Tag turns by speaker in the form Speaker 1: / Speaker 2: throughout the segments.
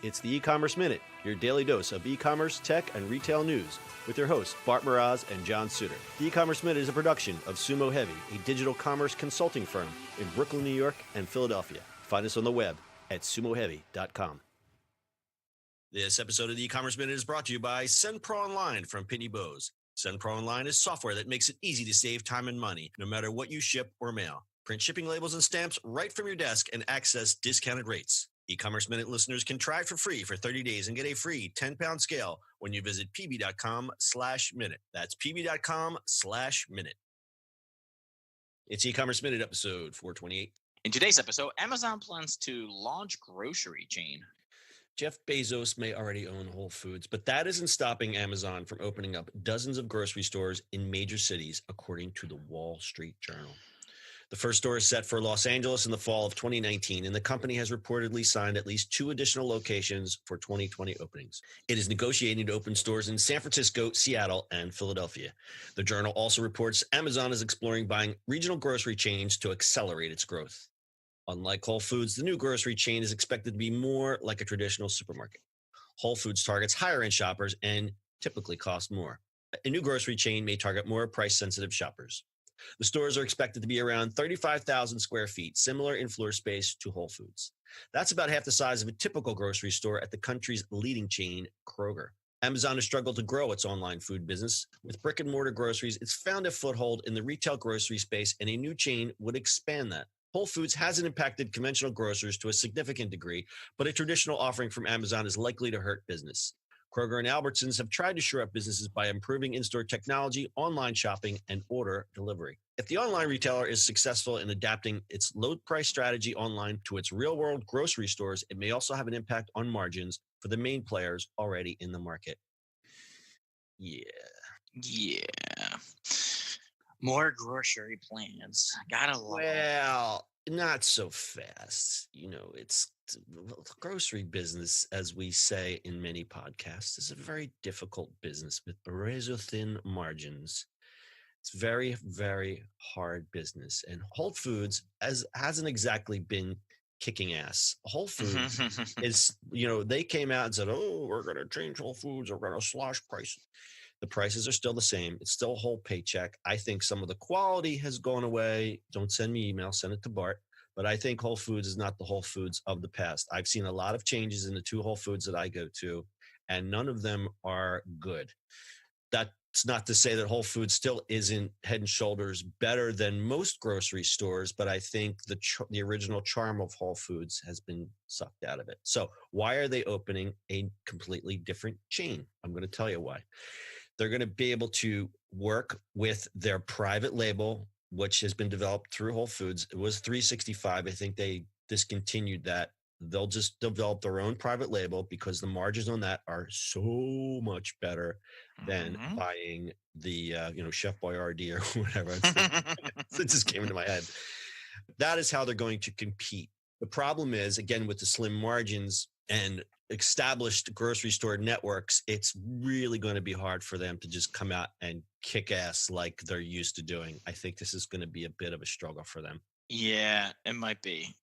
Speaker 1: It's the E-Commerce Minute, your daily dose of e-commerce, tech, and retail news with your hosts, Bart Mraz and John Suter. The E-Commerce Minute is a production of Sumo Heavy, a digital commerce consulting firm in Brooklyn, New York, and Philadelphia. Find us on the web at sumoheavy.com. This episode of the E-Commerce Minute is brought to you by SendPro Online from Pitney Bowes. SendPro Online is software that makes it easy to save time and money, no matter what you ship or mail. Print shipping labels and stamps right from your desk and access discounted rates. E-Commerce Minute listeners can try it for free for 30 days and get a free 10-pound scale when you visit pb.com/minute. That's pb.com/minute. It's E-Commerce Minute episode 428.
Speaker 2: In today's episode, Amazon plans to launch grocery chain.
Speaker 1: Jeff Bezos may already own Whole Foods, but that isn't stopping Amazon from opening up dozens of grocery stores in major cities, according to the Wall Street Journal. The first store is set for Los Angeles in the fall of 2019, and the company has reportedly signed at least 2 additional locations for 2020 openings. It is negotiating to open stores in San Francisco, Seattle, and Philadelphia. The Journal also reports Amazon is exploring buying regional grocery chains to accelerate its growth. Unlike Whole Foods, the new grocery chain is expected to be more like a traditional supermarket. Whole Foods targets higher-end shoppers and typically cost more. A new grocery chain may target more price-sensitive shoppers. The stores are expected to be around 35,000 square feet, similar in floor space to Whole Foods. That's about half the size of a typical grocery store at the country's leading chain, Kroger. Amazon has struggled to grow its online food business. With brick-and-mortar groceries, it's found a foothold in the retail grocery space, and a new chain would expand that. Whole Foods hasn't impacted conventional grocers to a significant degree, but a traditional offering from Amazon is likely to hurt business. Kroger and Albertsons have tried to shore up businesses by improving in-store technology, online shopping, and order delivery. If the online retailer is successful in adapting its low-price strategy online to its real-world grocery stores, it may also have an impact on margins for the main players already in the market.
Speaker 2: Yeah. More grocery plans. Gotta love it.
Speaker 1: Well, not so fast. It's the grocery business, as we say in many podcasts, is a very difficult business with razor-thin margins. It's very, very hard business. And Whole Foods hasn't exactly been kicking ass. Whole Foods is, they came out and said, oh, we're going to change Whole Foods. We're going to slash prices. The prices are still the same. It's still a whole paycheck. I think some of the quality has gone away. Don't send me email, send it to Bart. But I think Whole Foods is not the Whole Foods of the past. I've seen a lot of changes in the 2 Whole Foods that I go to, and none of them are good. That's not to say that Whole Foods still isn't head and shoulders better than most grocery stores, but I think the original charm of Whole Foods has been sucked out of it. So why are they opening a completely different chain? I'm going to tell you why. They're going to be able to work with their private label, which has been developed through Whole Foods. It was 365. I think they discontinued that. They'll just develop their own private label because the margins on that are so much better than buying the, Chef Boyardee or whatever. It just came into my head. That is how they're going to compete. The problem is, again, with the slim margins and established grocery store networks, it's really going to be hard for them to just come out and kick ass like they're used to doing. I think this is going to be a bit of a struggle for them.
Speaker 2: Yeah, it might be.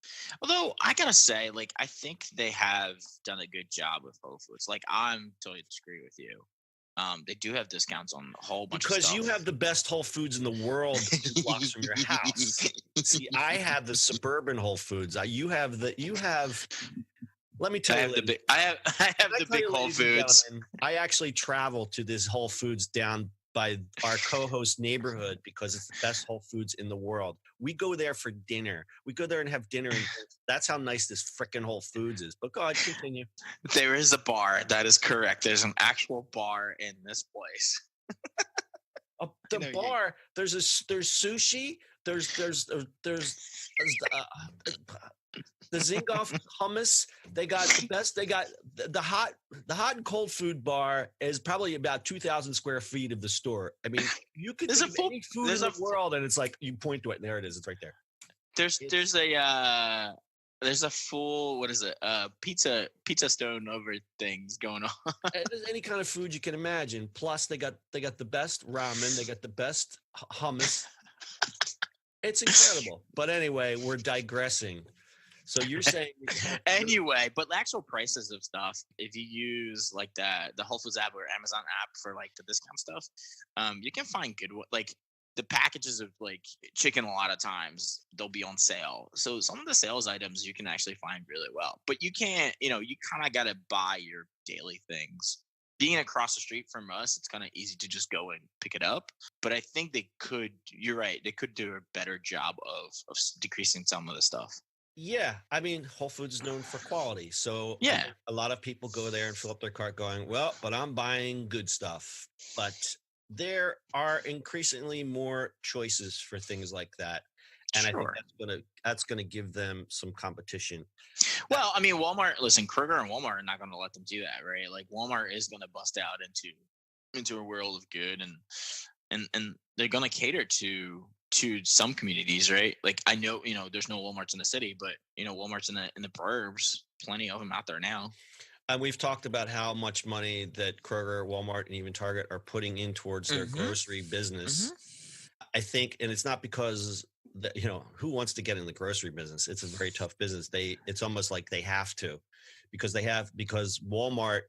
Speaker 2: Although I gotta say, I think they have done a good job with Whole Foods. I'm totally disagree with you. They do have discounts on a whole bunch of stuff.
Speaker 1: Because you have the best Whole Foods in the world 2 blocks from your house. See, I have the suburban Whole Foods. Let me tell you.
Speaker 2: I have the big Whole Foods.
Speaker 1: I actually travel to this Whole Foods down by our co-host neighborhood because it's the best Whole Foods in the world. We go there for dinner. We go there and have dinner. And that's how nice this frickin' Whole Foods is. But go ahead, continue.
Speaker 2: There is a bar. That is correct. There's an actual bar in this place.
Speaker 1: The bar. There's sushi. There's the Zingoff hummus. They got the best. They got the hot and cold food bar is probably about 2,000 square feet of the store. I mean, you could think of any food in the world, and it's like you point to it, and there it is. It's right there.
Speaker 2: There's a full pizza stone over things going on.
Speaker 1: There's any kind of food you can imagine. Plus, they got the best ramen. They got the best hummus. It's incredible. But anyway, we're digressing. So you're saying
Speaker 2: Anyway, but the actual prices of stuff, if you use like the Whole Foods app or Amazon app for like the discount stuff, you can find good like the packages of like chicken. A lot of times they'll be on sale, so some of the sales items you can actually find really well. But you can't, you kind of got to buy your daily things. Being across the street from us, it's kind of easy to just go and pick it up. But I think they could. You're right. They could do a better job of decreasing some of the stuff.
Speaker 1: Yeah, I mean, Whole Foods is known for quality. So
Speaker 2: Yeah.
Speaker 1: a lot of people go there and fill up their cart going, well, but I'm buying good stuff. But there are increasingly more choices for things like that. And I think
Speaker 2: Sure.
Speaker 1: that's gonna give them some competition.
Speaker 2: Well, I mean, Walmart. Listen, Kroger and Walmart are not going to let them do that, right? Like Walmart is going to bust out into a world of good, and they're going to cater to some communities, right? Like I know, there's no Walmarts in the city, but Walmarts in the burbs, plenty of them out there now.
Speaker 1: And we've talked about how much money that Kroger, Walmart, and even Target are putting in towards their grocery business. I think, and it's not because that, who wants to get in the grocery business? It's a very tough business. It's almost like they have to, because Walmart.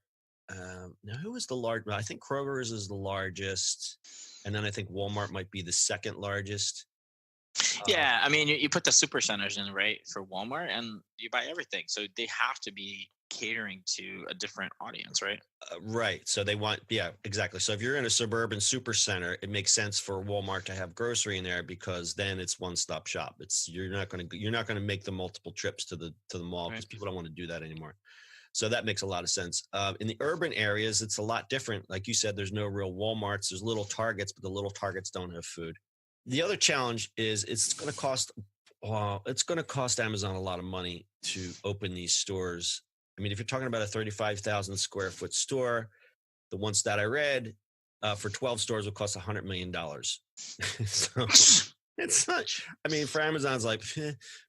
Speaker 1: Now, who is the large? I think Kroger's is the largest, and then I think Walmart might be the second largest.
Speaker 2: Yeah, I mean, you put the super centers in, right, for Walmart, and you buy everything, so they have to be catering to a different audience, right?
Speaker 1: Right. So they want, yeah, exactly. So if you're in a suburban super center, it makes sense for Walmart to have grocery in there, because then it's one-stop shop. You're not going to make the multiple trips to the mall, because people don't want to do that anymore. So that makes a lot of sense. In the urban areas, it's a lot different. Like you said, there's no real Walmarts. There's little Targets, but the little Targets don't have food. The other challenge is it's going to cost Amazon a lot of money to open these stores. I mean, if you're talking about a 35,000 square foot store, the one stat I read for 12 stores will cost $100 million. So it's not, I mean, for Amazon's like,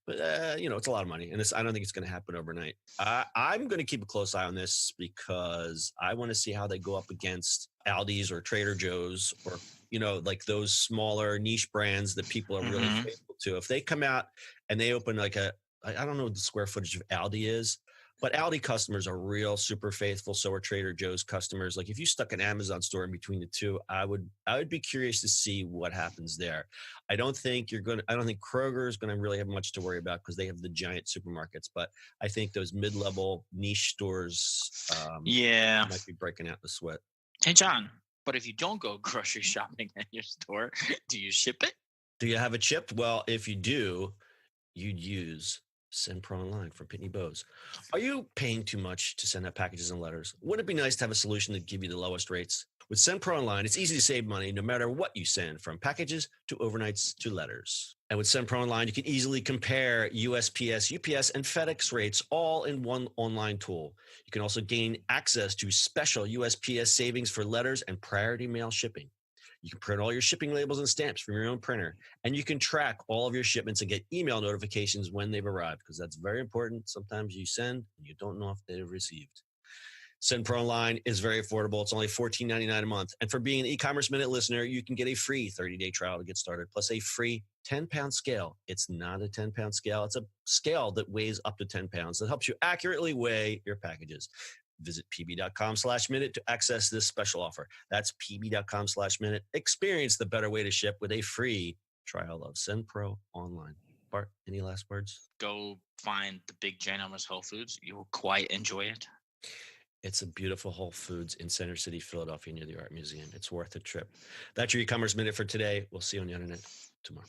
Speaker 1: but it's a lot of money, and I don't think it's going to happen overnight. I'm going to keep a close eye on this, because I want to see how they go up against Aldi's or Trader Joe's, or, like those smaller niche brands that people are really faithful to. If they come out and they open I don't know what the square footage of Aldi is, but Aldi customers are real super faithful. So are Trader Joe's customers. Like if you stuck an Amazon store in between the two, I would be curious to see what happens there. I don't think Kroger is going to really have much to worry about, because they have the giant supermarkets. But I think those mid-level niche stores, might be breaking out the sweat.
Speaker 2: Hey, John, but if you don't go grocery shopping at your store, do you ship it?
Speaker 1: Do you have it shipped? Well, if you do, you'd use SendPro Online from Pitney Bowes. Are you paying too much to send out packages and letters? Wouldn't it be nice to have a solution that give you the lowest rates? With SendPro Online, it's easy to save money no matter what you send, from packages to overnights to letters. And with SendPro Online, you can easily compare USPS, UPS, and FedEx rates all in one online tool. You can also gain access to special USPS savings for letters and priority mail shipping. You can print all your shipping labels and stamps from your own printer, and you can track all of your shipments and get email notifications when they've arrived, because that's very important. Sometimes you send and you don't know if they've received. SendPro Online is very affordable. It's only $14.99 a month. And for being an e-commerce minute listener, you can get a free 30-day trial to get started, plus a free 10-pound scale. It's not a 10-pound scale. It's a scale that weighs up to 10 pounds that helps you accurately weigh your packages. Visit pb.com/minute to access this special offer. That's pb.com/minute. Experience the better way to ship with a free trial of SendPro Online. Bart, any last words?
Speaker 2: Go find the big ginormous Whole Foods. You will quite enjoy it.
Speaker 1: It's a beautiful Whole Foods in Center City, Philadelphia, near the Art Museum. It's worth a trip. That's your e-commerce minute for today. We'll see you on the internet tomorrow.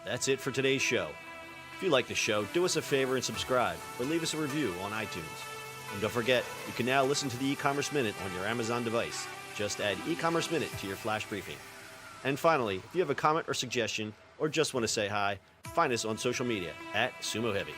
Speaker 1: That's it for today's show. If you like the show, do us a favor and subscribe, or leave us a review on iTunes. And don't forget, you can now listen to the e-commerce minute on your Amazon device. Just add e-commerce minute to your flash briefing. And finally, if you have a comment or suggestion, or just want to say hi, find us on social media @Sumo Heavy.